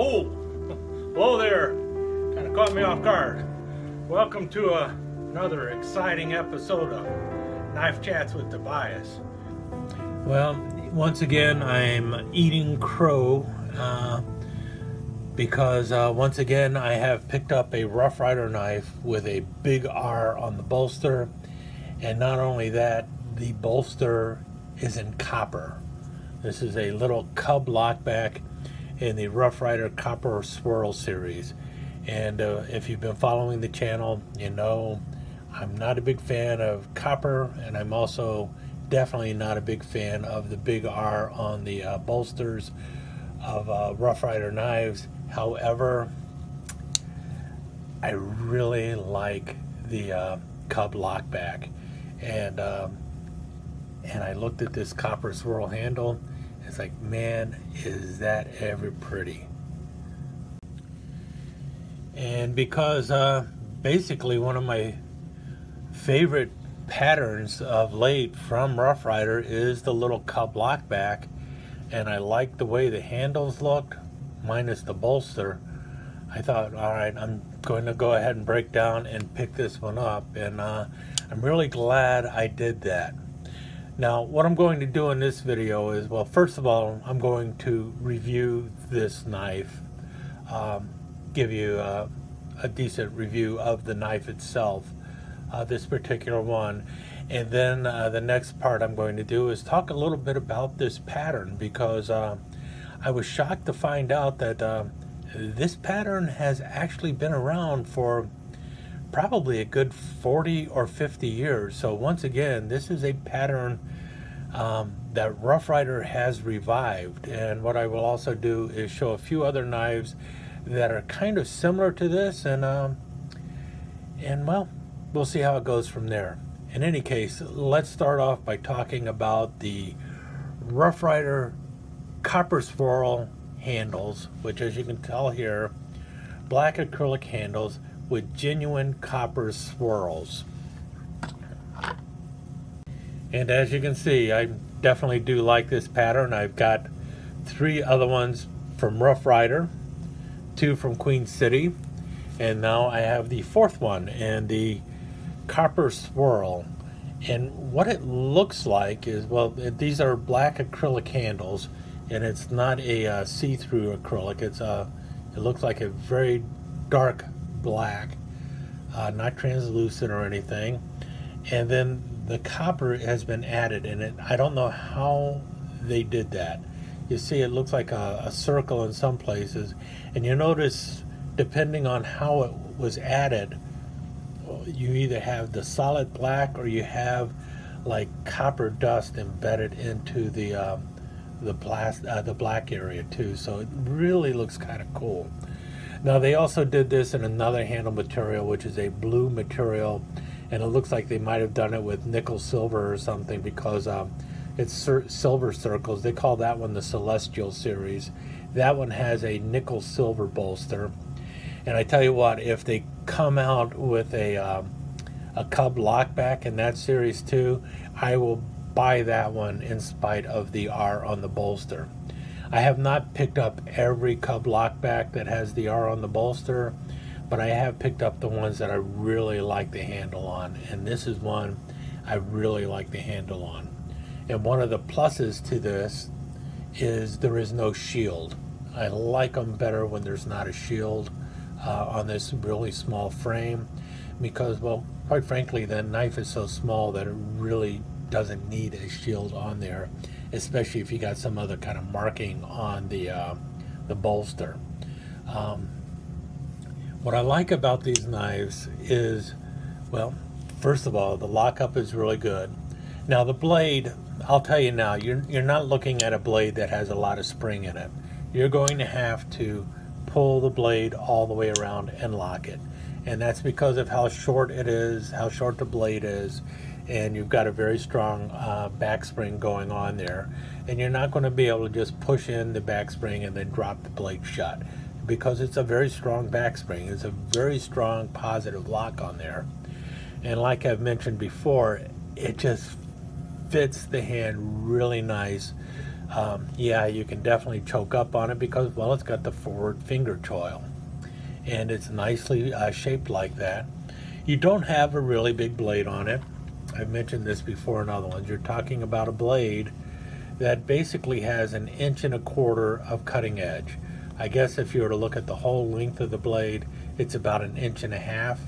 Oh, hello there. Kind of caught me off guard. Welcome to another exciting episode of Knife Chats with Tobias. Well, once again, I'm eating crow because once again I have picked up a Rough Ryder knife with a big R on the bolster, and not only that, the bolster is in copper. This is a little Cub Lockback in the Rough Ryder Copper Swirl series. And if you've been following the channel, you know I'm not a big fan of copper, and I'm also definitely not a big fan of the big R on the bolsters of Rough Ryder knives. However, I really like the Cub Lockback, and I looked at this copper swirl handle. It's like, man, is that ever pretty. And because basically one of my favorite patterns of late from Rough Ryder is the little Cub Lockback, and I like the way the handles look minus the bolster, I thought, all right, I'm going to go ahead and break down and pick this one up, and I'm really glad I did that. Now, what I'm going to do in this video is, well, first of all, I'm going to review this knife, give you a decent review of the knife itself, this particular one, and then the next part I'm going to do is talk a little bit about this pattern, because I was shocked to find out that this pattern has actually been around for probably a good 40 or 50 years. So once again, this is a pattern that Rough Ryder has revived. And what I will also do is show a few other knives that are kind of similar to this, and well, we'll see how it goes from there. In any case, let's start off by talking about the Rough Ryder Copper Swirl handles, which, as you can tell here, black acrylic handles with genuine copper swirls. And as you can see, I definitely do like this pattern. I've got 3 other ones from Rough Ryder, 2 from Queen City, and now I have the 4th one, and the Copper Swirl. And what it looks like is, well, these are black acrylic handles, and it's not a see-through acrylic. It looks like a very dark black, not translucent or anything. And then the copper has been added in it. I don't know how they did that. You see, it looks like a circle in some places, and you notice, depending on how it was added, you either have the solid black or you have like copper dust embedded into the black area too. So it really looks kind of cool. Now, they also did this in another handle material, which is a blue material, and it looks like they might have done it with nickel silver or something, because it's silver circles. They call that one the Celestial series. That one has a nickel silver bolster. And I tell you what, if they come out with a Cub Lockback in that series too, I will buy that one in spite of the R on the bolster. I have not picked up every Cub Lockback that has the R on the bolster, but I have picked up the ones that I really like the handle on, and this is one I really like the handle on. And one of the pluses to this is there is no shield. I like them better when there's not a shield on this really small frame, because, well, quite frankly, the knife is so small that it really doesn't need a shield on there, especially if you got some other kind of marking on the bolster. What I like about these knives is, well, first of all, the lockup is really good. Now, the blade, I'll tell you now, you're not looking at a blade that has a lot of spring in it. You're going to have to pull the blade all the way around and lock it. And that's because of how short it is, how short the blade is, and you've got a very strong back spring going on there. And you're not going to be able to just push in the back spring and then drop the blade shut, because it's a very strong back spring. It's a very strong positive lock on there. And like I've mentioned before, it just fits the hand really nice. Yeah, you can definitely choke up on it because, well, it's got the forward finger choil, and it's nicely shaped like that. You don't have a really big blade on it. I've mentioned this before in other ones. You're talking about a blade that basically has 1.25 inches of cutting edge. I guess if you were to look at the whole length of the blade, it's about 1.5 inches.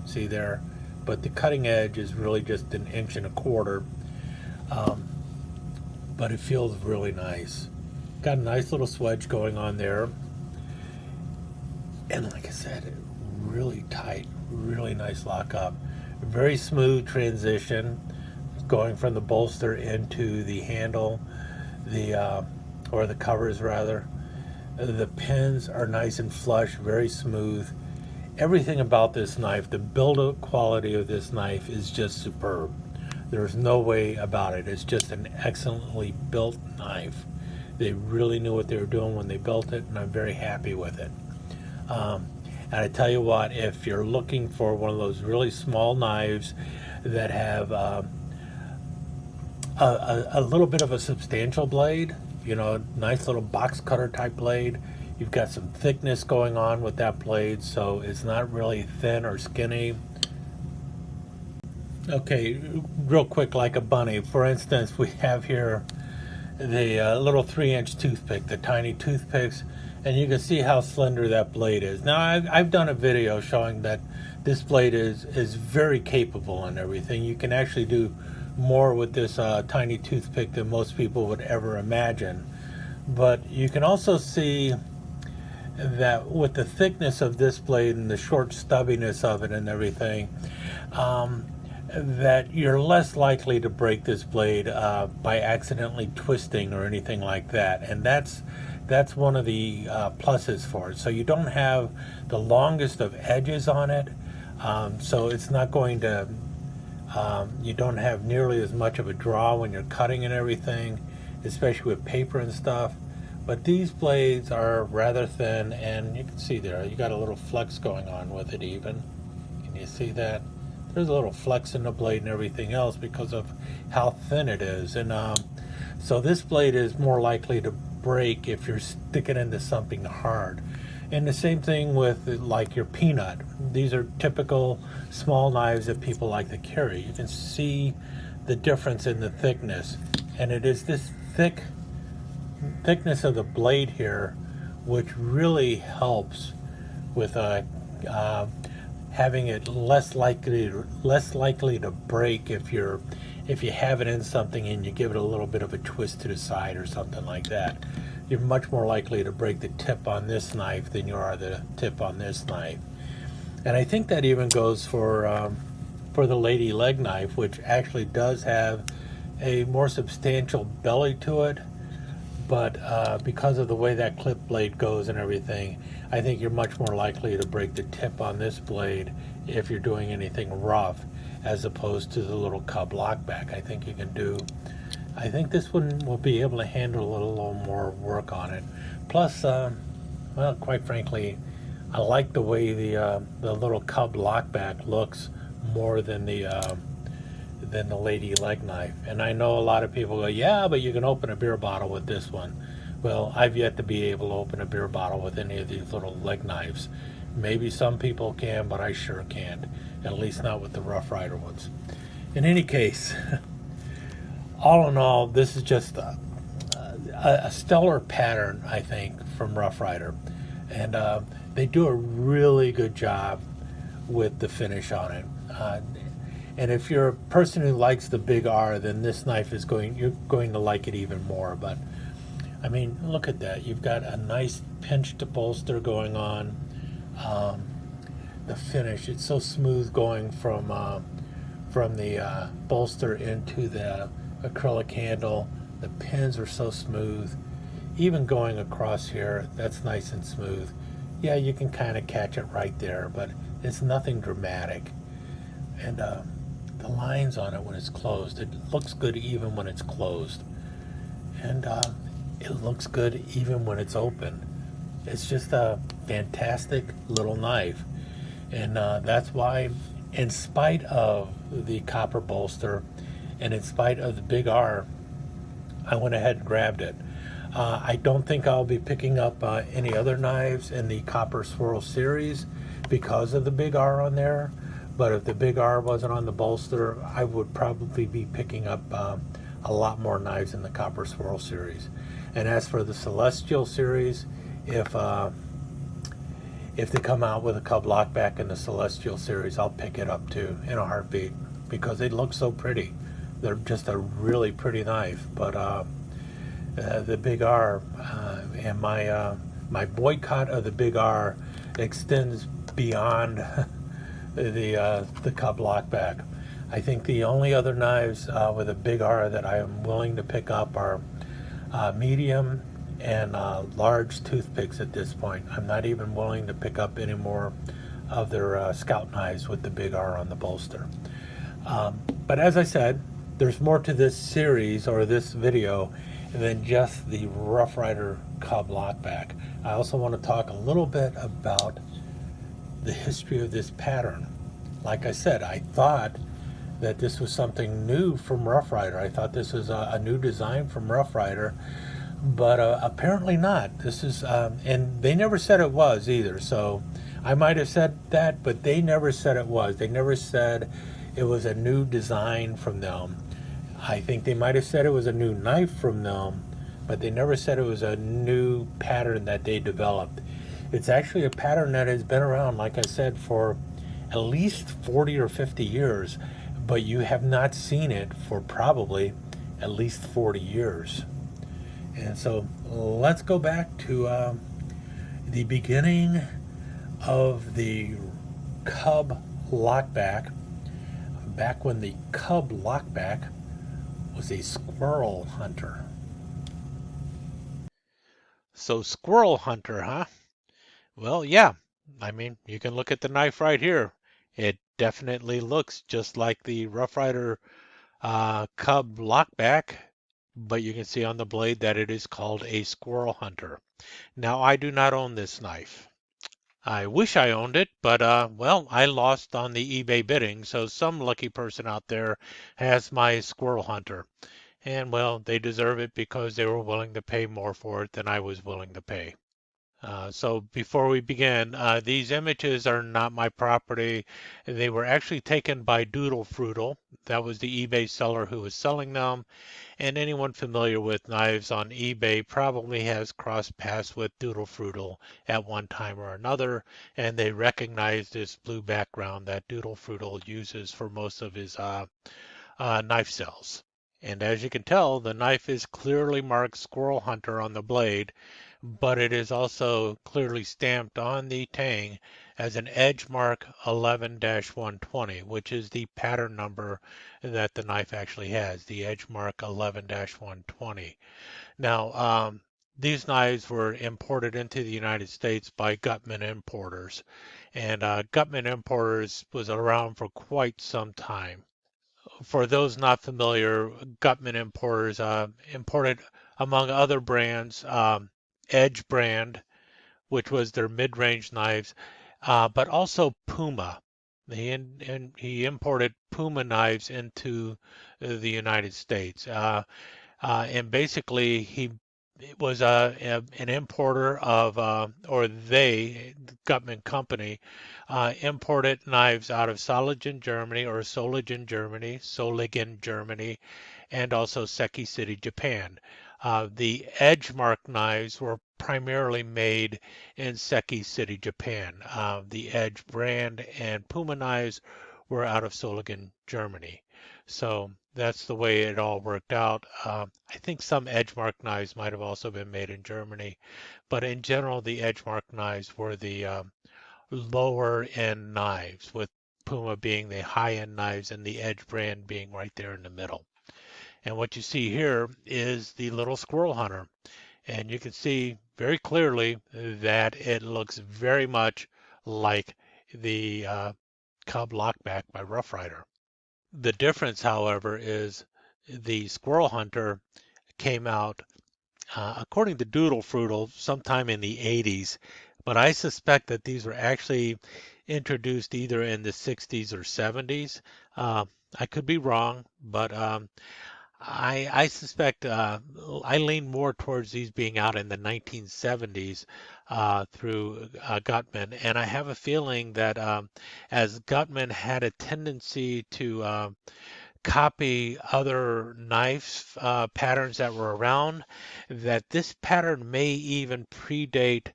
See there? But the cutting edge is really just 1.25 inches. But it feels really nice. Got a nice little swedge going on there. And like I said, really tight, really nice lock up. Very smooth transition going from the bolster into the handle, or the covers rather. The pins are nice and flush, very smooth. Everything about this knife, the build quality of this knife is just superb. There's no way about it. It's just an excellently built knife. They really knew what they were doing when they built it, and I'm very happy with it. And I tell you what, if you're looking for one of those really small knives that have a little bit of a substantial blade, you know, nice little box cutter type blade, you've got some thickness going on with that blade, so it's not really thin or skinny. Okay, real quick, like a bunny. For instance, we have here the little 3-inch toothpick, the tiny toothpicks, and you can see how slender that blade is. Now, I've done a video showing that this blade is very capable and everything. You can actually do more with this tiny toothpick than most people would ever imagine. But you can also see that with the thickness of this blade and the short stubbiness of it and everything, that you're less likely to break this blade by accidentally twisting or anything like that. And that's one of the pluses for it. So you don't have the longest of edges on it, so it's not going to, you don't have nearly as much of a draw when you're cutting and everything, especially with paper and stuff. But these blades are rather thin, and you can see there, you got a little flex going on with it even. Can you see that? There's a little flex in the blade and everything else because of how thin it is. And so this blade is more likely to break if you're sticking into something hard. And the same thing with like your peanut. These are typical small knives that people like to carry. You can see the difference in the thickness. And it is this thickness of the blade here which really helps with having it less likely to break if you have it in something and you give it a little bit of a twist to the side or something like that. You're much more likely to break the tip on this knife than you are the tip on this knife. And I think that even goes for the lady leg knife, which actually does have a more substantial belly to it. But because of the way that clip blade goes and everything, I think you're much more likely to break the tip on this blade if you're doing anything rough, as opposed to the little Cub Lockback. I think this one will be able to handle a little more work on it. Plus, well, quite frankly, I like the way the little Cub Lockback looks more than the lady leg knife. And I know a lot of people go, yeah, but you can open a beer bottle with this one. Well, I've yet to be able to open a beer bottle with any of these little leg knives. Maybe some people can, but I sure can't. At least not with the Rough Ryder ones. In any case, all in all, this is just a stellar pattern, I think, from Rough Ryder. And they do a really good job with the finish on it. And if you're a person who likes the big R, then this knife you're going to like it even more. But I mean, look at that. You've got a nice pinched bolster going on. The finish, it's so smooth going from the bolster into the acrylic handle. The pins are so smooth. Even going across here, that's nice and smooth. Yeah, you can kind of catch it right there, but it's nothing dramatic. And the lines on it when it's closed, it looks good even when it's closed. And it looks good even when it's open. It's just a fantastic little knife. And that's why, in spite of the copper bolster and in spite of the big R, I went ahead and grabbed it. I don't think I'll be picking up any other knives in the Copper Swirl series because of the big R on there. But if the big R wasn't on the bolster, I would probably be picking up a lot more knives in the Copper Swirl series. And as for the Celestial series, if they come out with a Cub Lockback in the Celestial series, I'll pick it up too in a heartbeat because they look so pretty. They're just a really pretty knife. But the Big R and my boycott of the Big R extends beyond the Cub Lockback. I think the only other knives with a Big R that I am willing to pick up are medium and large toothpicks at this point. I'm not even willing to pick up any more of their scout knives with the Big R on the bolster. But as I said, there's more to this series or this video than just the Rough Ryder Cub Lockback. I also want to talk a little bit about the history of this pattern. Like I said, I thought that this was something new from Rough Ryder. I thought this was a new design from Rough Ryder, but apparently not. This is, and they never said it was either. So I might have said that, but they never said it was. They never said it was a new design from them. I think they might have said it was a new knife from them, but they never said it was a new pattern that they developed. It's actually a pattern that has been around, like I said, for at least 40 or 50 years, but you have not seen it for probably at least 40 years. And so let's go back to the beginning of the Cub Lockback, back when the Cub Lockback was a squirrel hunter. So squirrel hunter, huh? Well, yeah. I mean, you can look at the knife right here. It definitely looks just like the Rough Ryder Cub Lockback, but you can see on the blade that it is called a squirrel hunter. Now, I do not own this knife. I wish I owned it, but well, I lost on the eBay bidding, so some lucky person out there has my squirrel hunter. And well, they deserve it because they were willing to pay more for it than I was willing to pay. So before we begin, these images are not my property. They were actually taken by Doodle Fruital. That was the eBay seller who was selling them. And anyone familiar with knives on eBay probably has crossed paths with Doodle Fruital at one time or another, and they recognize this blue background that Doodle Fruital uses for most of his knife sales. And as you can tell, the knife is clearly marked Squirrel Hunter on the blade, but it is also clearly stamped on the tang as an edge mark 11-120, which is the pattern number that the knife actually has, the edge mark 11-120. Now, these knives were imported into the United States by Gutman Importers, and Gutman Importers was around for quite some time. For those not familiar, Gutman Importers imported, among other brands, Edge brand, which was their mid-range knives, but also Puma. He imported Puma knives into the United States. And basically, he was an importer of, or they, Gutman Company, imported knives out of Solingen, Germany, or Solingen, Germany, and also Seki City, Japan. The edge mark knives were primarily made in Seki City, Japan. The Edge brand and Puma knives were out of Solingen, Germany. So that's the way it all worked out. I think some edge mark knives might have also been made in Germany, but in general, the edge mark knives were the lower end knives, with Puma being the high end knives and the Edge brand being right there in the middle. And what you see here is the little squirrel hunter. And you can see very clearly that it looks very much like the Cub Lockback by Rough Ryder. The difference, however, is the Squirrel Hunter came out, according to Doodle Fruital, sometime in the 80s, but I suspect that these were actually introduced either in the 60s or 70s. I could be wrong, but I suspect I lean more towards these being out in the 1970s through Gutman, and I have a feeling that as Gutman had a tendency to copy other knife patterns that were around, that this pattern may even predate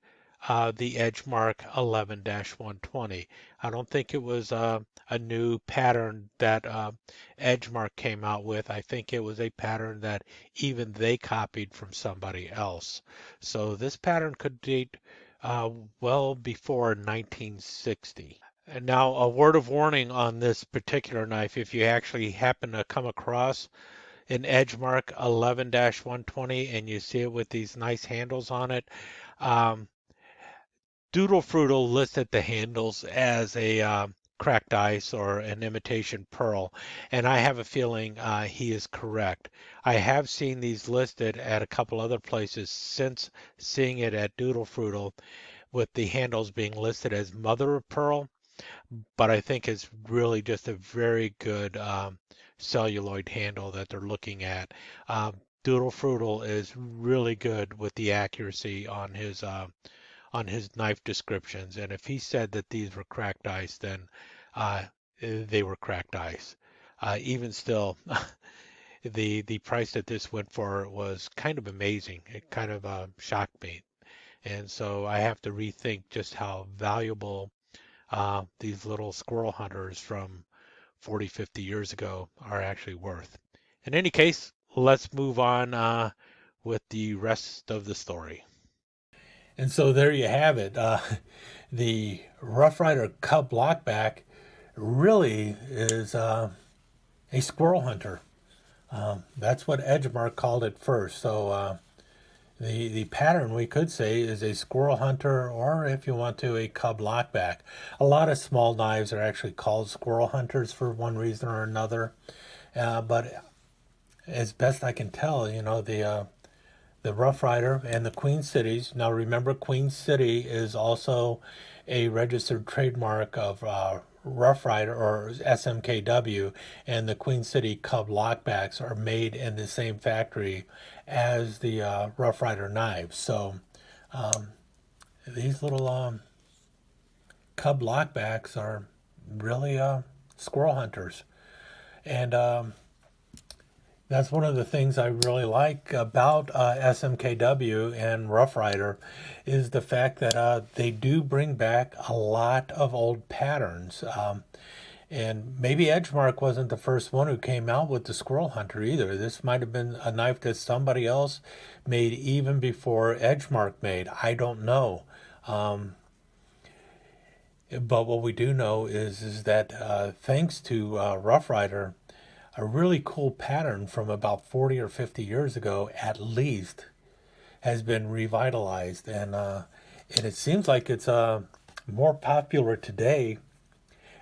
the Edgemark 11-120. I don't think it was a new pattern that Edgemark came out with. I think it was a pattern that even they copied from somebody else. So this pattern could date well before 1960. And now, a word of warning on this particular knife, if you actually happen to come across an Edgemark 11-120 and you see it with these nice handles on it, um, Doodle Frutal listed the handles as a cracked ice or an imitation pearl, and I have a feeling he is correct. I have seen these listed at a couple other places since seeing it at Doodle Frutal, with the handles being listed as mother of pearl, but I think it's really just a very good celluloid handle that they're looking at. Doodle Frutal is really good with the accuracy on his knife descriptions, and if he said that these were cracked ice, then they were cracked ice. Even still, the price that this went for was kind of amazing. It kind of shocked me, and so I have to rethink just how valuable these little squirrel hunters from 40, 50 years ago are actually worth. In any case, let's move on with the rest of the story. And so there you have it. The Rough Ryder Cub Lockback really is a squirrel hunter. That's what Edgemark called it first. So the pattern, we could say, is a squirrel hunter, or if you want to, a cub lockback. A lot of small knives are actually called squirrel hunters for one reason or another. But as best I can tell, the Rough Ryder and the Queen Cities. Now remember, Queen City is also a registered trademark of Rough Ryder or SMKW, and the Queen City Cub Lockbacks are made in the same factory as the Rough Ryder knives. So these little Cub Lockbacks are really squirrel hunters. And that's one of the things I really like about SMKW and Rough Ryder is the fact that they do bring back a lot of old patterns. And maybe Edgemark wasn't the first one who came out with the Squirrel Hunter either. This might have been a knife that somebody else made even before Edgemark made. I don't know. But what we do know is that thanks to Rough Ryder, a really cool pattern from about 40 or 50 years ago, at least, has been revitalized. And it seems like it's more popular today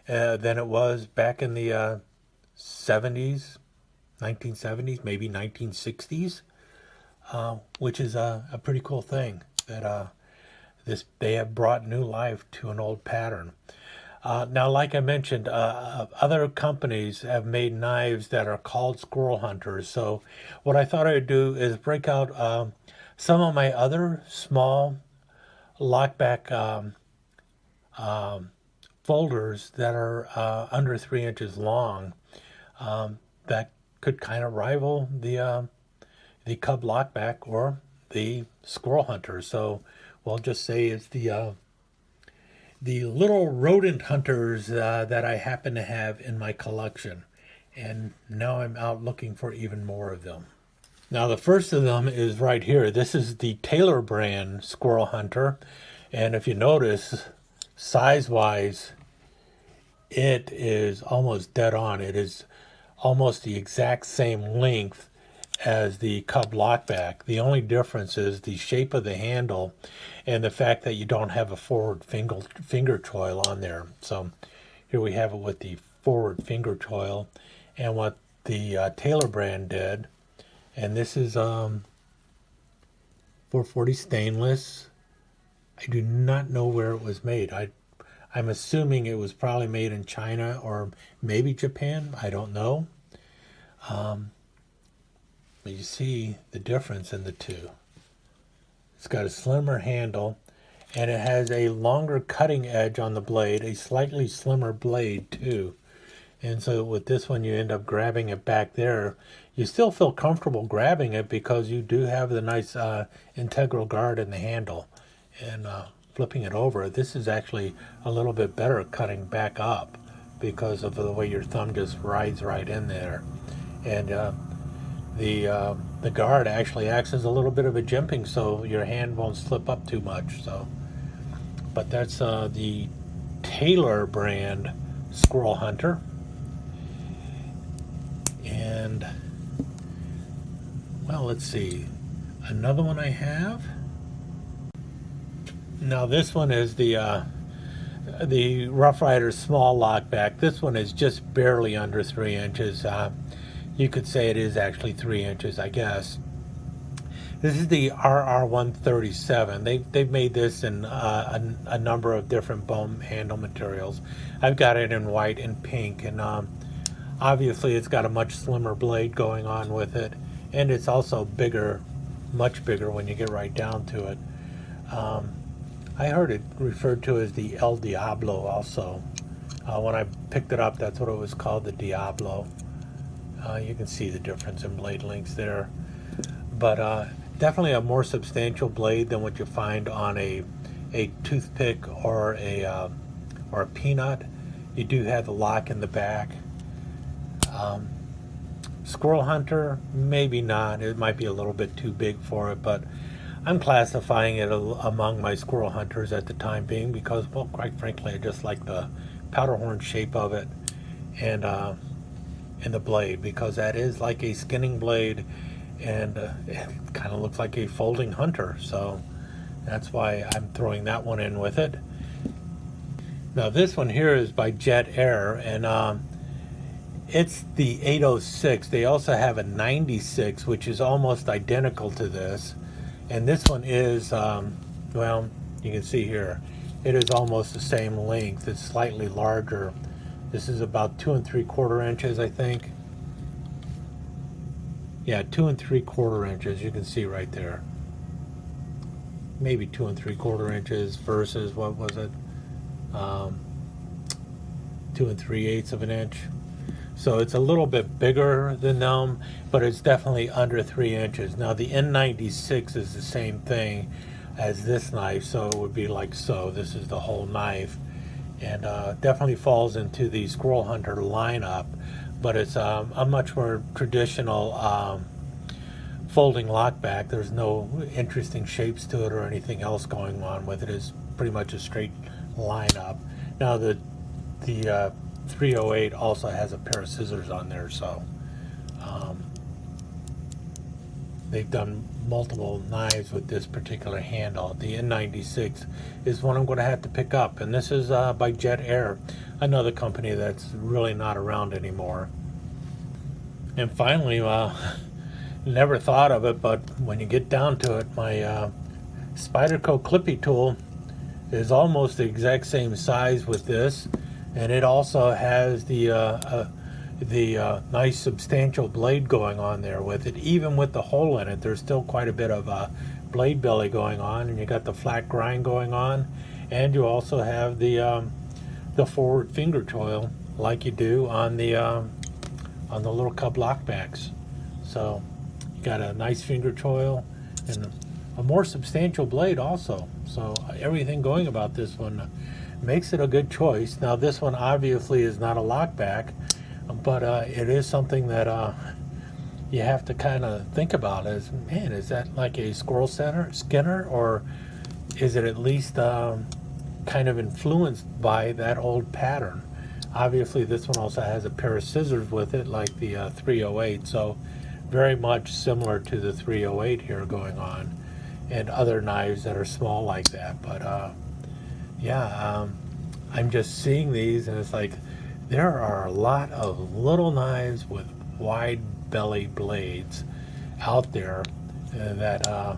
than it was back in the 70s, 1970s, maybe 1960s, which is a pretty cool thing that they have brought new life to an old pattern. Now, like I mentioned, other companies have made knives that are called squirrel hunters. So what I thought I would do is break out some of my other small lockback folders that are under 3 inches long that could kind of rival the Cub Lockback or the Squirrel Hunter. So we'll just say it's the little rodent hunters that I happen to have in my collection. And now I'm out looking for even more of them. Now the first of them is right here. This is the Taylor brand Squirrel Hunter. And if you notice, size-wise, it is almost dead on. It is almost the exact same length as the Cub Lockback. The only difference is the shape of the handle and the fact that you don't have a forward finger choil on there. So here we have it with the forward finger choil and what the Taylor brand did. And this is 440 stainless. I do not know where it was made. I'm assuming it was probably made in China or maybe Japan. I don't know. But you see the difference in the two. It's got a slimmer handle, and it has a longer cutting edge on the blade, a slightly slimmer blade too. And so with this one, you end up grabbing it back there. You still feel comfortable grabbing it because you do have the nice integral guard in the handle. And flipping it over, this is actually a little bit better at cutting back up because of the way your thumb just rides right in there. And the guard actually acts as a little bit of a jimping, so your hand won't slip up too much. So, but that's the Taylor brand Squirrel Hunter. And well, let's see, another one I have. Now this one is the Rough Ryder small lockback. This one is just barely under 3 inches. You could say it is actually 3 inches, I guess. This is the RR137. They've made this in a number of different bone handle materials. I've got it in white and pink, and obviously it's got a much slimmer blade going on with it, and it's also bigger, much bigger when you get right down to it. I heard it referred to as the El Diablo also. When I picked it up, that's what it was called, the Diablo. You can see the difference in blade lengths there. But definitely a more substantial blade than what you find on a toothpick or a peanut. You do have the lock in the back. Squirrel Hunter, maybe not. It might be a little bit too big for it, but I'm classifying it among my Squirrel Hunters at the time being because, well, quite frankly, I just like the powder horn shape of it and the blade, because that is like a skinning blade, and it kind of looks like a folding hunter. So that's why I'm throwing that one in with it. Now this one here is by Jet Air, and it's the 806. They also have a 96, which is almost identical to this. And this one is, well, you can see here, it is almost the same length. It's slightly larger. This is about 2 3/4 inches, I think. Yeah, 2 3/4 inches. You can see right there. Maybe 2 3/4 inches versus, what was it? 2 3/8 of an inch. So it's a little bit bigger than them, but it's definitely under 3 inches. Now the N96 is the same thing as this knife, so it would be like so. This is the whole knife, and definitely falls into the Squirrel Hunter lineup, but it's a much more traditional folding lockback. There's no interesting shapes to it or anything else going on with it. It's pretty much a straight lineup. Now the 308 also has a pair of scissors on there, so they've done multiple knives with this particular handle. The N96 is one I'm going to have to pick up, and this is by Jet Air, another company that's really not around anymore. And finally, never thought of it, but when you get down to it, my Spyderco Clippy tool is almost the exact same size with this, and it also has the nice substantial blade going on there with it. Even with the hole in it, there's still quite a bit of blade belly going on, and you got the flat grind going on, and you also have the forward finger choil like you do on the little cub lockbacks. So you got a nice finger choil and a more substantial blade also. So everything going about this one makes it a good choice. Now this one obviously is not a lockback, but it is something that you have to kind of think about as, man, is that like a squirrel skinner, or is it at least kind of influenced by that old pattern? Obviously this one also has a pair of scissors with it like the 308, so very much similar to the 308 here going on, and other knives that are small like that. But yeah, I'm just seeing these, and it's like there are a lot of little knives with wide belly blades out there that I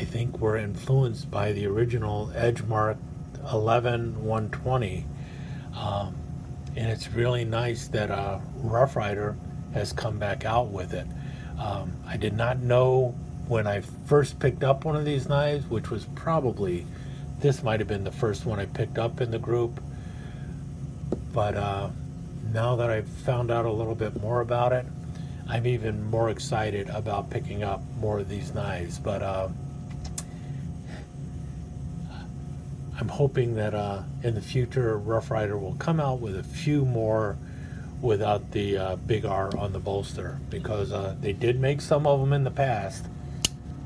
think were influenced by the original Edgemark 11-120, and it's really nice that Rough Ryder has come back out with it. I did not know when I first picked up one of these knives, which was probably, this might have been the first one I picked up in the group, but now that I've found out a little bit more about it, I'm even more excited about picking up more of these knives. But I'm hoping that in the future Rough Ryder will come out with a few more without the big R on the bolster, because they did make some of them in the past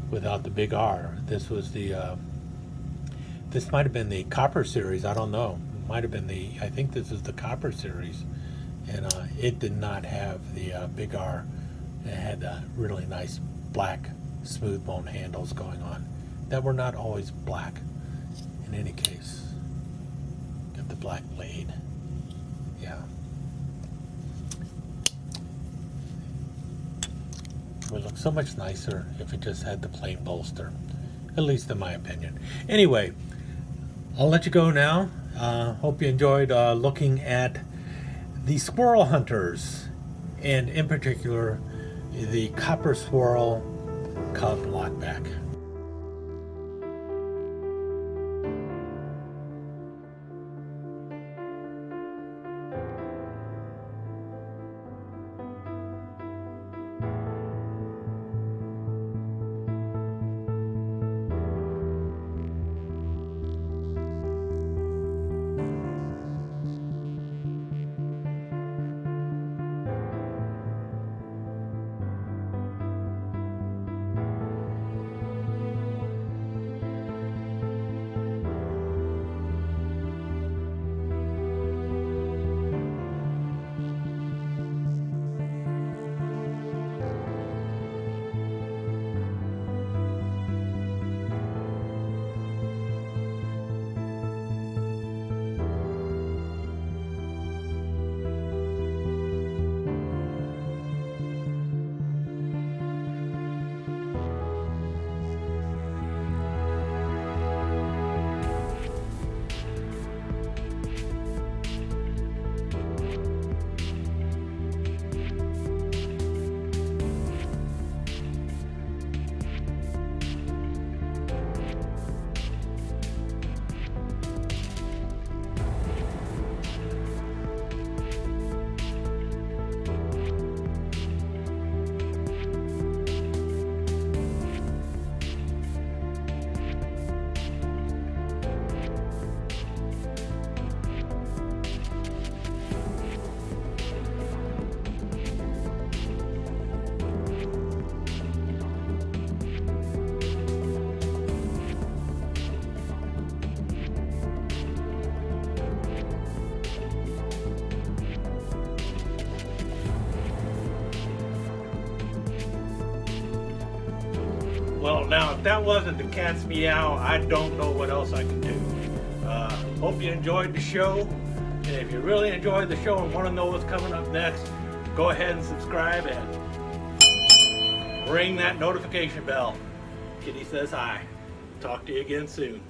without the big R. This was the this might have been the Copper series, I don't know. It might have been I think this is the Copper series, and it did not have the big R. It had really nice black smooth bone handles going on that were not always black. In any case, got the black blade. Yeah. It would look so much nicer if it just had the plain bolster, at least in my opinion. Anyway, I'll let you go now. Hope you enjoyed looking at the squirrel hunters, and in particular the Copper Swirl Cub Lockback. Well, now, if that wasn't the cat's meow, I don't know what else I can do. Hope you enjoyed the show. And if you really enjoyed the show and want to know what's coming up next, go ahead and subscribe and ring that notification bell. Kitty says hi. Talk to you again soon.